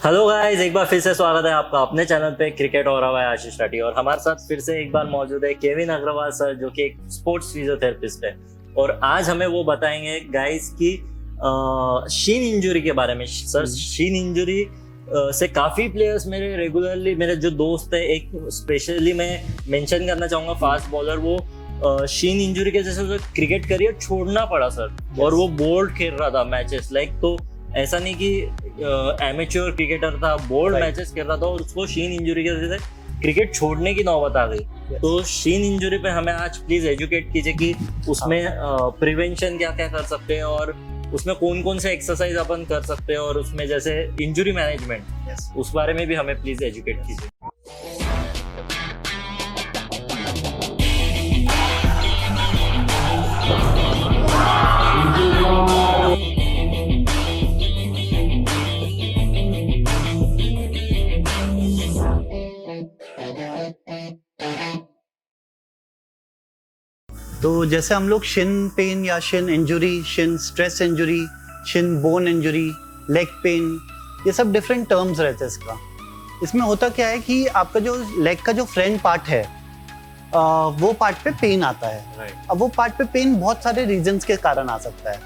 Hello guys, एक बार फिर से स्वागत है आपका अपने चैनल पे क्रिकेट और हवा है आशीष राठी। और हमारे साथ फिर से एक बार मौजूद है केविन अग्रवाल सर, जो कि एक स्पोर्ट्स फिजियोथेरेपिस्ट है। और आज हमें वो बताएंगे गाइस की शीन इंजरी के बारे में। सर, शीन इंजरी से काफी प्लेयर्स मेरे रेगुलरली, मेरे जो दोस्त है, एक स्पेशली मैं मेंशन करना चाहूंगा फास्ट बॉलर, वो शीन इंजरी के जैसे क्रिकेट करियर छोड़ना पड़ा सर। और वो बोल्ड खेल रहा था मैचेस लाइक, तो ऐसा नहीं कि एमेच्योर क्रिकेटर था, बोल्ड मैचेस खेल रहा था और उसको शीन इंजरी की वजह से क्रिकेट छोड़ने की नौबत आ गई। तो शीन इंजरी पे हमें आज प्लीज एजुकेट कीजिए कि उसमें प्रिवेंशन क्या क्या कर सकते हैं और उसमें कौन कौन से एक्सरसाइज अपन कर सकते हैं, और उसमें जैसे इंजरी मैनेजमेंट, उस बारे में भी हमें प्लीज एजुकेट कीजिए। तो जैसे हम लोग शिन पेन या Shin injury, Shin stress injury, Shin bone injury, leg pain, ये सब डिफरेंट टर्म्स रहते हैं इसका। इसमें होता क्या है कि आपका जो लेग का जो फ्रंट पार्ट है वो पार्ट पे पेन आता है। अब वो पार्ट पे पेन बहुत सारे रीजंस के कारण आ सकता है।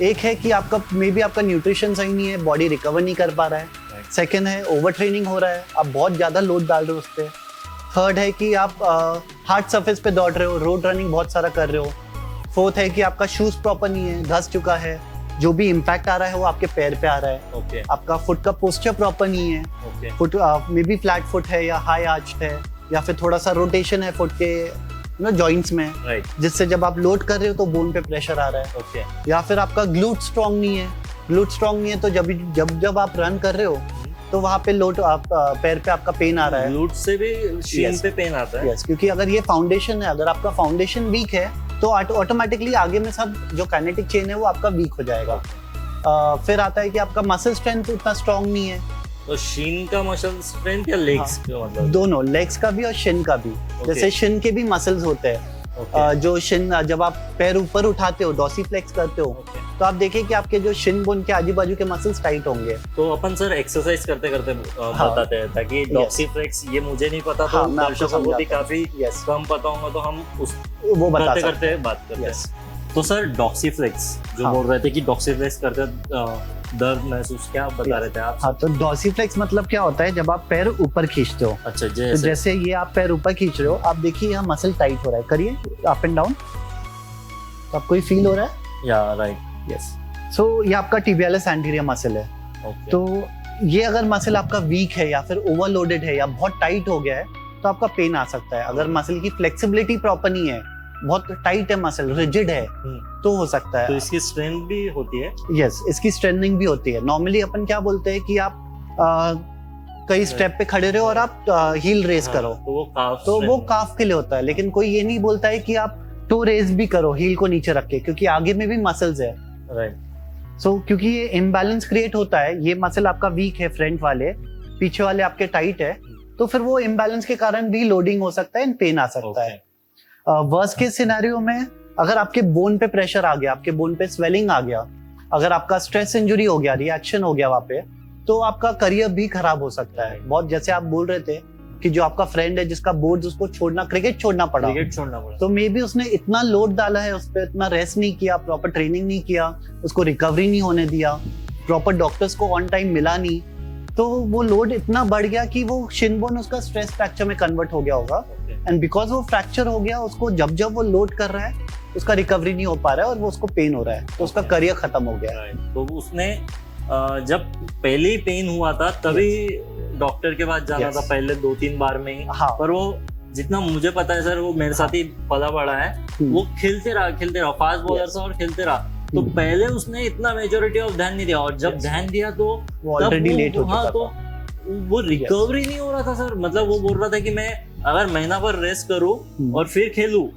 एक है कि आपका मे बी आपका न्यूट्रिशन सही नहीं है, बॉडी रिकवर नहीं कर पा रहा है। सेकेंड है ओवर ट्रेनिंग हो रहा है, आप बहुत ज़्यादा लोड डाल रहे हो उस पर। थर्ड है कि आप हार्ड सरफेस पे दौड़ रहे हो, रोड रनिंग बहुत सारा कर रहे हो। फोर्थ है कि आपका शूज प्रॉपर नहीं है, घस चुका है, जो भी इम्पैक्ट आ रहा है वो आपके पैर पे आ रहा है। आपका फुट का पोस्चर प्रॉपर नहीं है। Foot may be flat foot है या हाई आर्च्ड है, या फिर थोड़ा सा रोटेशन है फुट के जॉइंट्स में, जिससे जब आप लोड कर रहे हो तो बोन पे प्रेशर आ रहा है। या फिर आपका ग्लूट स्ट्रॉन्ग नहीं है। ग्लूट स्ट्रॉन्ग नहीं है तो जब आप रन कर रहे हो तो वहाँ पे लोड आप पैर पे आपका पेन आ रहा है। ग्लूट से भी शीन पे पेन आता है। क्योंकि अगर ये फाउंडेशन है, अगर आपका फाउंडेशन वीक है तो ऑटोमेटिकली आगे में सब जो काइनेटिक चेन है वो आपका वीक हो जाएगा। फिर आता है कि आपका मसल स्ट्रेंथ उतना स्ट्रॉन्ग नहीं है। तो शीन का मसल स्ट्रेंथ या लेग्स का, मतलब दोनों, लेग्स का भी और शिन का भी। जैसे शिन के भी मसल्स होते हैं। जो शिन, जब आप पैर ऊपर उठाते हो, डॉर्सीफ्लेक्स करते हो, तो आप देखिए कि आपके जो शिन बोन के आजू बाजू के मसल्स टाइट होंगे। तो अपन सर एक्सरसाइज करते करते बताते हैं, ताकि डॉर्सीफ्लेक्स ये मुझे नहीं पता, तो दर्शकों को भी काफी कम पता होगा, तो हम उस वो करते करते बात करते हैं। तो सर डॉर्सीफ्लेक्स जो बोल रहे थे कि डॉर्सीफ्लेक्स करते दर्द महसूस, क्या बता रहे थे आप? हाँ, तो डॉर्सीफ्लेक्स मतलब क्या होता है, जब आप पैर ऊपर खींचते हो। अच्छा, तो जैसे ये आप पैर ऊपर खींच रहे हो, आप देखिए यहाँ मसल टाइट हो रहा है, करिए अप एंड डाउन, तो आपको ये फील हो रहा है। या राइट, यस। सो ये आपका टिबियालिस एंटीरियर मसल है। तो ये अगर मसल आपका वीक है या फिर ओवरलोडेड है या बहुत टाइट हो गया है तो आपका पेन आ सकता है। अगर मसल की फ्लेक्सिबिलिटी प्रॉपर नहीं है, बहुत टाइट है मसल, रिजिड है, तो हो सकता है। तो इसकी स्ट्रेंथ भी होती है? यस, इसकी स्ट्रेंथनिंग भी होती है। नॉर्मली अपन क्या बोलते हैं कि आप कई स्टेप पे खड़े रहो और आप हील रेस करो, तो वो काफ के लिए होता है। लेकिन कोई ये नहीं बोलता है कि आप टो रेस भी करो हील को नीचे रख के, क्योंकि आगे में भी मसल्स है। क्योंकि ये इम्बैलेंस क्रिएट होता है, ये मसल आपका वीक है, फ्रंट वाले, पीछे वाले आपके टाइट है, तो फिर वो इम्बैलेंस के कारण भी लोडिंग हो सकता है एंड पेन आ सकता है। वर्स्ट केस सिनेरियो में अगर आपके बोन पे प्रेशर आ गया, आपके बोन पे स्वेलिंग आ गया, अगर आपका स्ट्रेस इंजरी हो गया, रिएक्शन हो गया वहाँ पे, तो आपका करियर भी खराब हो सकता है बहुत। जैसे आप बोल रहे थे कि जो आपका फ्रेंड है जिसका बोर्ड, उसको छोड़ना, क्रिकेट छोड़ना पड़ा, तो मे बी उसने इतना लोड डाला है उस पर, इतना रेस्ट नहीं किया, प्रॉपर ट्रेनिंग नहीं किया, उसको रिकवरी नहीं होने दिया, प्रॉपर डॉक्टर्स को ऑन टाइम मिला नहीं, तो वो लोड इतना बढ़ गया कि वो शिन बोन उसका स्ट्रेस फ्रैक्चर में कन्वर्ट हो गया होगा। एंड बिकॉज वो फ्रैक्चर हो गया, उसको जब वो लोड कर रहा है उसका रिकवरी नहीं हो पा रहा है और वो उसको पेन हो रहा है, तो उसका करियर खत्म हो गया है। तो उसने जब पहले ही पेन हुआ था तभी डॉक्टर के पास जाना था, पहले 2-3 बार में ही। पर वो जितना मुझे पता है सर, वो मेरे साथ ही पला बड़ा है, वो खेलते रहा, फास्ट बॉलर था और खेलते रहा। तो पहले उसने इतना मेजॉरिटी ऑफ ध्यान नहीं दिया, और जब ध्यान दिया तो ऑलरेडी लेट हो चुका था। तो वो रिकवरी नहीं हो रहा था सर। मतलब वो बोल रहा था कि मैं अगर महीना भर रेस्ट करूं और फिर खेलूं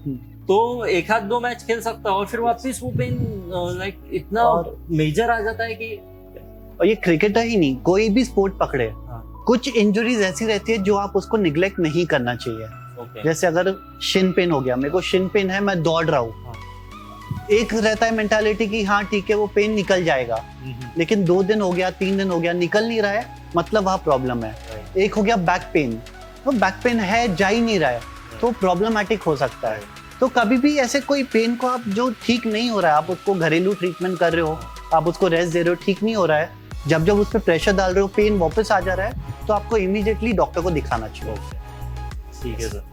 तो 1-2 मैच खेल सकता, और फिर वापस वो पेन लाइक इतना मेजर आ जाता है कि। और ये क्रिकेटर ही नहीं, कोई भी स्पोर्ट पकड़े, कुछ इंजरीज ऐसी रहती है जो आप उसको निग्लेक्ट नहीं करना चाहिए। जैसे अगर शिन पेन हो गया, मेरे को शिन पेन है, मैं दौड़ रहा हूँ, एक रहता है मेंटालिटी कि हाँ ठीक है वो पेन निकल जाएगा, लेकिन 2 दिन हो गया 3 दिन हो गया निकल नहीं रहा है, मतलब वहाँ प्रॉब्लम है। एक हो गया बैक पेन, तो बैक पेन है जा ही नहीं रहा है तो प्रॉब्लमेटिक हो सकता है। तो कभी भी ऐसे कोई पेन को आप जो ठीक नहीं हो रहा है, आप उसको घरेलू ट्रीटमेंट कर रहे हो, आप उसको रेस्ट दे रहे हो, ठीक नहीं हो रहा है, जब जब उस पर प्रेशर डाल रहे हो पेन वापस आ जा रहा है, तो आपको इमीडिएटली डॉक्टर को दिखाना चाहिए। ठीक है सर।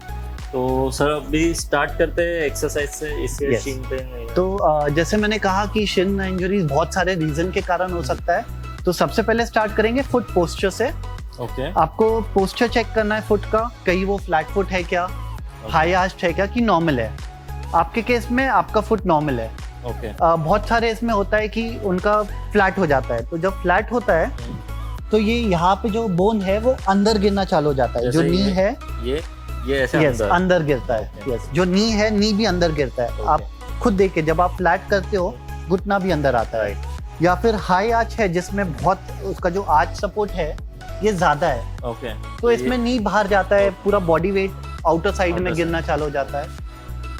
तो सर अभी स्टार्ट करते हैं एक्सरसाइज से, इससे शिन पेन। तो जैसे मैंने कहा कि शिन इंजरीज बहुत सारे रीजन के कारण हो सकता है, तो सबसे पहले स्टार्ट करेंगे फुट पोस्चर से। ओके। आपको पोस्चर चेक करना है फुट का, कहीं वो फ्लैट फुट है क्या, हाई आर्च्ड है क्या कि नॉर्मल है। आपके केस में आपका फुट नॉर्मल है। ओके। बहुत सारे इसमें होता है कि उनका फ्लैट हो जाता है, तो जब फ्लैट होता है तो ये यहाँ पे जो बोन है वो अंदर गिरना चालू हो जाता है, जो नी है ये ऐसे अंदर गिरता है। यस, जो नी है नी भी अंदर गिरता है। आप खुद देखिए जब आप फ्लैट करते हो घुटना भी अंदर आता है। या फिर हाई आर्च है जिसमें बहुत उसका जो आर्च सपोर्ट है ये ज्यादा है। ओके। तो इसमें नी बाहर जाता है, पूरा बॉडी वेट आउटर साइड में गिरना चालू हो जाता है।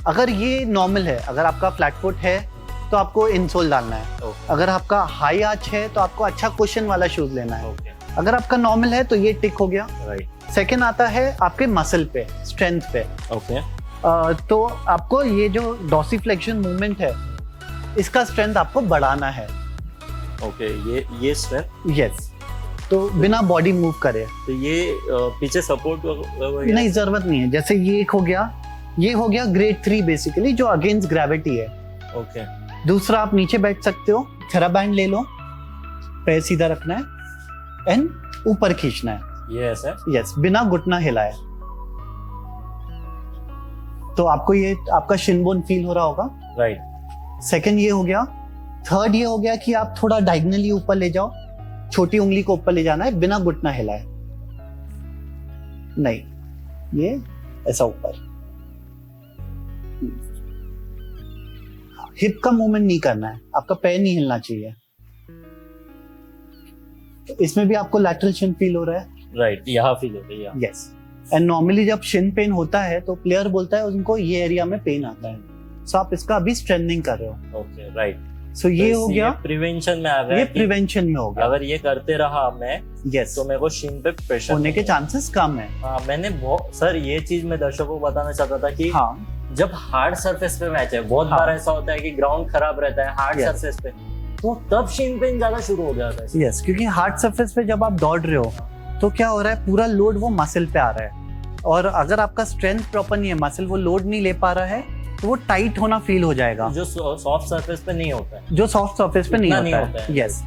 अगर ये नॉर्मल है, अगर आपका फ्लैट फुट है तो आपको इंसोल डालना है। अगर आपका हाई आर्च है तो आपको अच्छा कुशन वाला शूज लेना है। अगर आपका नॉर्मल है तो ये टिक हो गया। सेकंड आता है आपके मसल पे, स्ट्रेंथ पे। ओके। तो आपको ये जो डॉर्सिफ्लेक्शन मूवमेंट है इसका स्ट्रेंथ आपको बढ़ाना है। ओके। ये स्ट्रेंथ। यस। तो बिना बॉडी मूव करे। तो ये पीछे सपोर्ट नहीं, जरूरत नहीं है। जैसे ये एक हो गया, ये हो गया ग्रेड 3 बेसिकली, जो अगेंस्ट ग्रेविटी है। ओके। दूसरा आप नीचे बैठ सकते हो, थेराबैंड ले लो, पैर सीधा रखना है एंड ऊपर खींचना है। ये ऐसा? यस, बिना घुटना हिलाए। तो आपको ये आपका शिन बोन फील हो रहा होगा। राइट। सेकंड ये हो गया। थर्ड ये हो गया कि आप थोड़ा डायगोनली ऊपर ले जाओ, छोटी उंगली को ऊपर ले जाना है बिना घुटना हिलाए। नहीं, ये ऐसा ऊपर। हिप का मूवमेंट नहीं करना है, आपका पैर नहीं हिलना चाहिए। तो इसमें भी आपको लैटरल शिन फील हो रहा है। राइट, यहाँ फील हो रही है। यस। एंड नॉर्मली जब शिन पेन होता है तो प्लेयर बोलता है उनको ये एरिया में पेन आता है, सो आप इसका अभी स्ट्रेंथनिंग कर रहे हो। ओके। राइट। सो ये हो गया, प्रिवेंशन में आ गया। ये प्रिवेंशन में हो गया। अगर ये करते रहा मैं, यस, तो मेरे को शिन पे प्रेशर होने के चांसेस कम है। हाँ, मैंने सर ये चीज मैं दर्शकों को बताना चाहता था कि जब हार्ड सरफेस पे मैच है, बहुत बार ऐसा होता है कि ग्राउंड खराब रहता है हार्ड सरफेस पे, तो तब शिन पेन ज्यादा शुरू हो जाता है। यस, क्योंकि हार्ड सरफेस पे जब आप दौड़ रहे हो तो क्या हो रहा है, पूरा लोड वो मसल पे आ रहा है, और अगर आपका स्ट्रेंथ प्रॉपर नहीं है, मसल वो लोड नहीं ले पा रहा है, तो वो टाइट होना फील हो जाएगा, जो सॉफ्ट सरफेस पे नहीं होता है, जो सॉफ्ट सरफेस पे नहीं होता है। यस।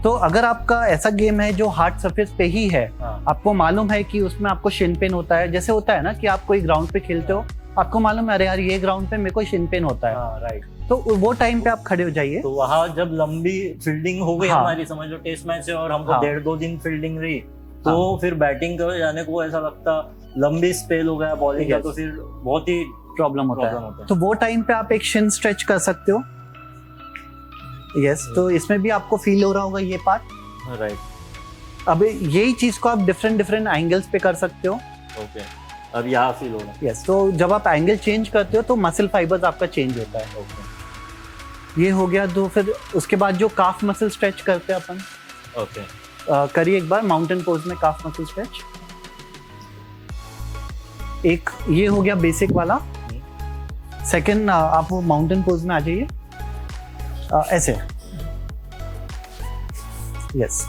तो अगर आपका ऐसा गेम है जो हार्ड सरफेस पे ही है, आपको मालूम है कि उसमें आपको शिन पेन होता है, जैसे होता है ना कि आप कोई ग्राउंड पे खेलते हो, आपको मालूम है अरे यार ये ग्राउंड पे मेरे को शिन पेन होता है। राइट। तो वो टाइम पे आप खड़े हो जाइए। तो वहाँ जब लंबी फील्डिंग हो गई हमारी, समझ लो टेस्ट मैच है और हमको 1.5-2 दिन फील्डिंग रही, तो फिर बैटिंग कर जाने को ऐसा लगता लंबी स्पेल हो गया बॉलिंग का, तो फिर बहुत ही प्रॉब्लम होता है। तो वो टाइम पे आप एक शिन स्ट्रेच कर सकते हो। यस। तो इसमें भी आपको फील हो रहा होगा ये पार्ट। राइट। अब यही चीज को आप डिफरेंट एंगल्स पे कर सकते हो। ओके। अब यहाँ फील हो रहा है। यस। तो जब आप एंगल चेंज करते हो तो मसल फाइबर्स आपका चेंज होता है। ओके। ये हो गया। तो फिर उसके बाद जो काफ मसल स्ट्रेच करते हैं अपन। ओके। करिए एक बार माउंटेन पोज में काफ मसल स्ट्रेच। एक ये हो गया बेसिक वाला। सेकंड आप वो माउंटेन पोज में आ जाइए, ऐसे। यस।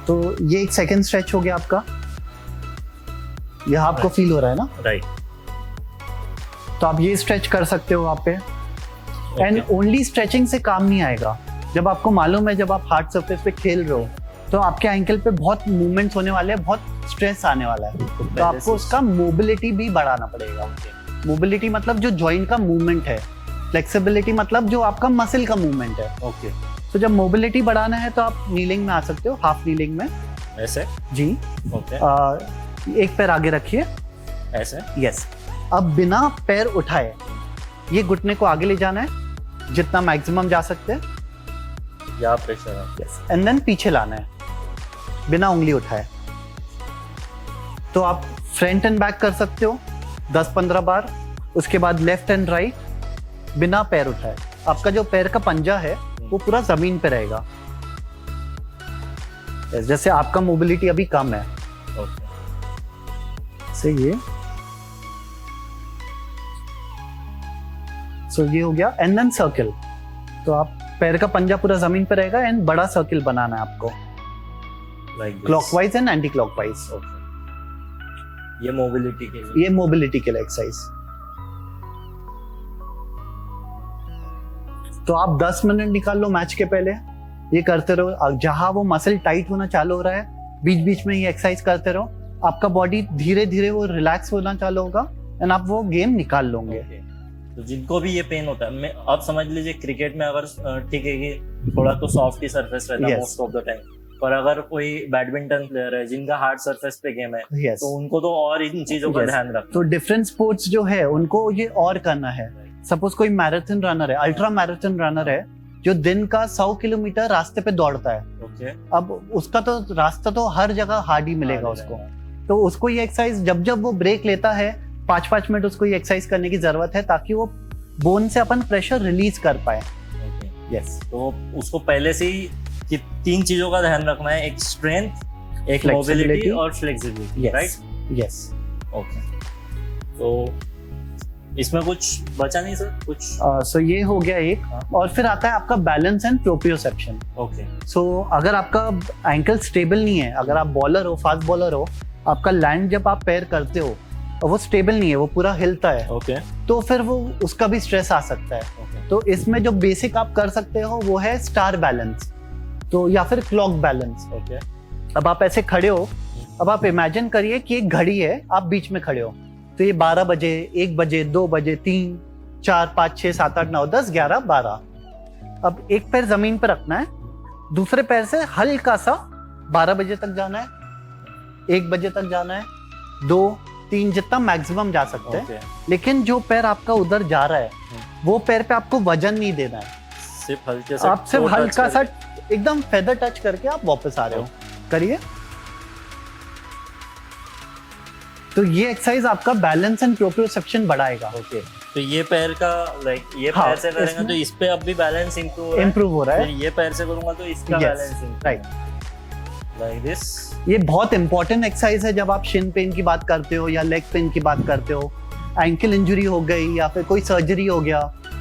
तो ये एक सेकंड स्ट्रेच हो गया आपका, यहाँ आपको फील हो रहा है ना। राइट। तो आप ये स्ट्रेच कर सकते हो वहाँ पे। एंड ओनली स्ट्रेचिंग से काम नहीं आएगा। जब आपको मालूम है जब आप हार्ड सरफेस पे खेल रहे हो तो आपके एंकल पे बहुत मूवमेंट्स होने वाले हैं, बहुत स्ट्रेस आने वाला है, तो आपको उसका मोबिलिटी भी बढ़ाना पड़ेगा। मोबिलिटी मतलब जो जॉइंट का मूवमेंट है, फ्लेक्सिबिलिटी मतलब जो आपका मसल का मूवमेंट है। ओके। तो जब मोबिलिटी बढ़ाना है तो आप नीलिंग में आ सकते हो, हाफ नीलिंग में। ऐसे? जी। ओके। एक पैर आगे रखिए, ऐसे। यस। अब बिना पैर उठाए ये घुटने को आगे ले जाना है जितना मैक्सिमम जा सकते हैं। यहाँ प्रेशर है। यस। एंड देन पीछे लाना है बिना उंगली उठाए। तो आप फ्रंट एंड बैक कर सकते हो 10-15 बार। उसके बाद लेफ्ट एंड राइट, बिना पैर उठाए। आपका जो पैर का पंजा है वो पूरा जमीन पे रहेगा। जैसे आपका मोबिलिटी अभी कम है, से ये ये हो गया। एंड देन सर्किल, तो आप पैर का पंजा पूरा जमीन पे रहेगा एंड बड़ा सर्किल बनाना है आपको, क्लॉकवाइज एंड एंटी क्लॉकवाइज। ये मोबिलिटी के लिए, ये मोबिलिटी के लिए एक्सरसाइज। तो आप 10 मिनट निकाल लो मैच के पहले, ये करते रहो। जहां वो मसल टाइट होना चालू हो रहा है बीच बीच में ये एक्सरसाइज करते रहो, आपका बॉडी धीरे धीरे वो रिलैक्स होना चालू होगा एंड आप वो गेम निकाल लोगे। तो जिनको भी ये पेन होता है, मैं आप समझ लीजिए क्रिकेट में अगर ठीक है कि थोड़ा तो सॉफ्ट ही सरफेस रहता है मोस्ट ऑफ द टाइम, पर अगर कोई बैडमिंटन प्लेयर है जिनका हार्ड सरफेस पे गेम है तो उनको तो और इन चीजों का ध्यान रखना। तो डिफरेंट स्पोर्ट्स जो है उनको ये और करना है। सपोज कोई मैराथन रनर है, अल्ट्रा मैराथन रनर है, जो दिन का 100 किलोमीटर रास्ते पे दौड़ता है। अब उसका तो रास्ता तो हर जगह हार्ड ही मिलेगा उसको, तो उसको ये एक्सरसाइज जब वो ब्रेक लेता है 5-5 मिनट उसको ये एक्सरसाइज करने की जरूरत है, ताकि वो बोन से अपन प्रेशर रिलीज कर पाए। यस, तो उसको पहले से ही कि 3 चीजों का ध्यान रखना है, एक स्ट्रेंथ, एक मोबिलिटी और फ्लेक्सिबिलिटी, राइट? यस। ओके, तो इसमें कुछ बचा नहीं सर कुछ? सो ये हो गया एक। और फिर आता है आपका बैलेंस एंड प्रोप्रियोसेप्शन। ओके, सो अगर आपका एंकल स्टेबल नहीं है, अगर आप बॉलर हो, फास्ट बॉलर हो, आपका लैंड जब आप पैर करते हो और वो स्टेबल नहीं है, वो पूरा हिलता है, तो फिर वो उसका भी स्ट्रेस आ सकता है। तो इसमें जो बेसिक आप कर सकते हो वो है स्टार बैलेंस, तो या फिर क्लॉक बैलेंस। अब आप ऐसे खड़े हो, अब आप इमेजिन करिए कि एक घड़ी है, आप बीच में खड़े हो, तो ये 12 बजे, 1 बजे, 2 बजे, 3, 4, 5, 6, 7, 8, 9, 10, 11, 12। अब एक पैर जमीन पर रखना है, दूसरे पैर से हल्का सा 12 बजे तक जाना है, 1 बजे तक जाना है, 2, 3 जितना मैक्सिमम जा सकते हैं। लेकिन जो पैर आपका उधर जा रहा है वो पैर पे आपको वजन नहीं देना है, सिर्फ हल्के से, आप सिर्फ हल्का सा एकदम फेदर टच करके आप वापस आ रहे हो। करिए। तो ये एक्सरसाइज आपका बैलेंस एंड प्रोप्रियोसेप्शन बढ़ाएगा। ओके, तो ये पैर का ये पैर से करेंगे तो इस पे अब भी बैलेंस इंप्रूव हो रहा है। ये पैर से करूंगा तो इसका बैलेंस राइट, लाइक दिस। ये बहुत इंपॉर्टेंट एक्सरसाइज है जब आप शिन पेन की बात करते हो या लेग पेन की बात करते हो, एंकल इंजरी हो गई या फिर कोई सर्जरी हो गया,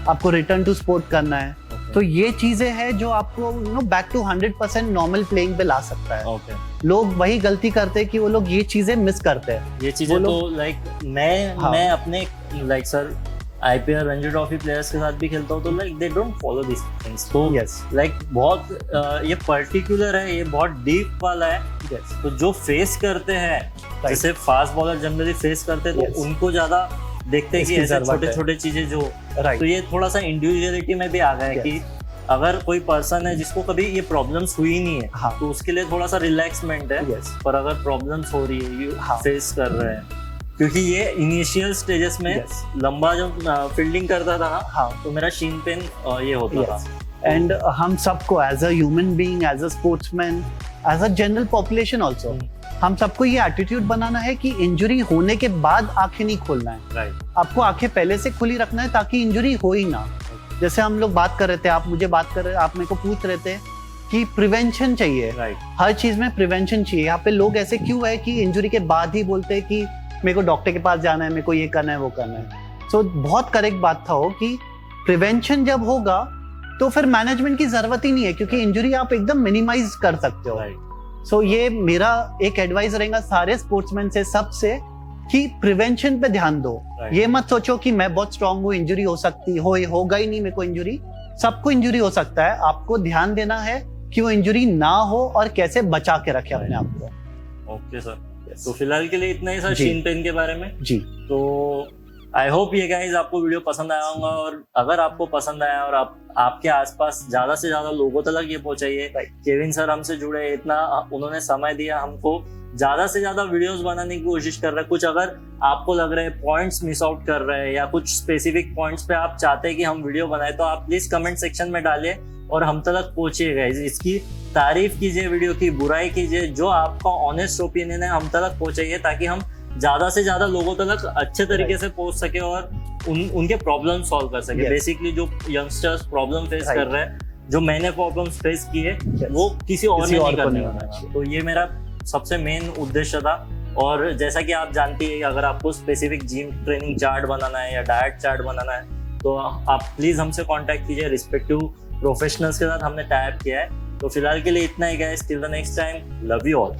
आपको रिटर्न टू स्पोर्ट करना है। तो ये चीजें हैं जो आपको बैक टू 100% नॉर्मल प्लेइंग पे ला सकता है। लोग वही गलती करते हैं कि वो लोग ये चीजें मिस करते हैं। ये चीजें तो लाइक मैं अपने like sir IPL Ranji trophy players के साथ भी खेलता हूँ, तो like they don't follow this things. तो लाइक बहुत ये पर्टिकुलर है, ये बहुत डीप वाला है। तो जो फेस करते हैं, जैसे फास्ट बॉलर जनरली फेस करते हैं, तो उनको ज्यादा देखते हैं कि ऐसे छोटे छोटे चीजें जो तो ये थोड़ा सा इंडिविजुअलिटी में भी आ गया है कि अगर कोई पर्सन है जिसको कभी ये प्रॉब्लम्स हुई नहीं है, तो उसके लिए थोड़ा सा रिलैक्समेंट है। पर अगर प्रॉब्लम्स हो रही है, यू फेस कर रहे हैं, क्योंकि ये इनिशियल स्टेजेस में लंबा जब फील्डिंग करता था ना, तो मेरा शीन पेन ये होता था। एंड हम सबको as a human being, as a sportsman, as a general population also, हम सबको ये एटीट्यूड बनाना है कि इंजरी होने के बाद आंखें नहीं खोलना है। आपको आंखें पहले से खुली रखना है ताकि इंजरी हो ही ना। जैसे हम लोग बात कर रहे थे, आप मुझे बात कर रहे, आप मेरे को पूछ रहे थे कि प्रिवेंशन चाहिए। हर चीज में प्रिवेंशन चाहिए। यहाँ पे लोग ऐसे क्यों है कि इंजरी के बाद ही बोलते हैं कि मेरे को डॉक्टर के पास जाना है, मेरे को ये करना है, वो करना है। सो बहुत करेक्ट बात था वो कि प्रिवेंशन जब होगा तो फिर मैनेजमेंट की जरूरत ही नहीं है, क्योंकि इंजरी आप एकदम मिनिमाइज कर सकते हो। सो ये मेरा एक एडवाइस रहेगा सारे स्पोर्ट्समैन से, सबसे, कि प्रिवेंशन पे ध्यान दो। ये मत सोचो कि मैं बहुत स्ट्रांग हूँ, इंजरी हो सकती होगा ही नहीं मेरे को इंजरी। सबको इंजरी हो सकता है, आपको ध्यान देना है कि वो इंजरी ना हो और कैसे बचा के रखे अपने आप को। ओके सर, तो फिलहाल के लिए इतना ही सर शीन पेन के बारे में। जी, तो आई होप ये गाइस आपको वीडियो पसंद आया होगा, और अगर आपको पसंद आया और आपके आसपास ज्यादा से ज्यादा लोगों तक ये पहुंचाइए। केविन सर हमसे जुड़े, इतना उन्होंने समय दिया हमको, ज्यादा से ज्यादा वीडियोस बनाने की कोशिश कर रहे हैं। कुछ अगर आपको लग रहे हैं पॉइंट्स मिस आउट कर रहे हैं या कुछ स्पेसिफिक पॉइंट्स पे आप चाहते हैं कि हम वीडियो बनाए, तो आप प्लीज कमेंट सेक्शन में डालिए और हम तक पहुंचिएगा। इसकी तारीफ कीजिए, वीडियो की बुराई कीजिए, जो आपका ऑनेस्ट ओपिनियन है हम तक पहुंचाइए, ताकि हम ज्यादा से ज्यादा लोगों तक अच्छे तरीके से पहुंच सके और उनके प्रॉब्लम सॉल्व कर सके। Yes. बेसिकली जो यंगस्टर्स प्रॉब्लम फेस Right. कर रहे हैं, जो मैंने प्रॉब्लम्स फेस किए, वो किसी और ने नहीं करने वाला। तो ये मेरा सबसे मेन उद्देश्य था। और जैसा कि आप जानती है, अगर आपको स्पेसिफिक जिम ट्रेनिंग चार्ट बनाना है या डाइट चार्ट बनाना है तो आप प्लीज हमसे कांटेक्ट कीजिए। रिस्पेक्टिव प्रोफेशनल्स के साथ हमने टाई अप किया है। तो फिलहाल के लिए इतना ही guys, till the next time, love you all.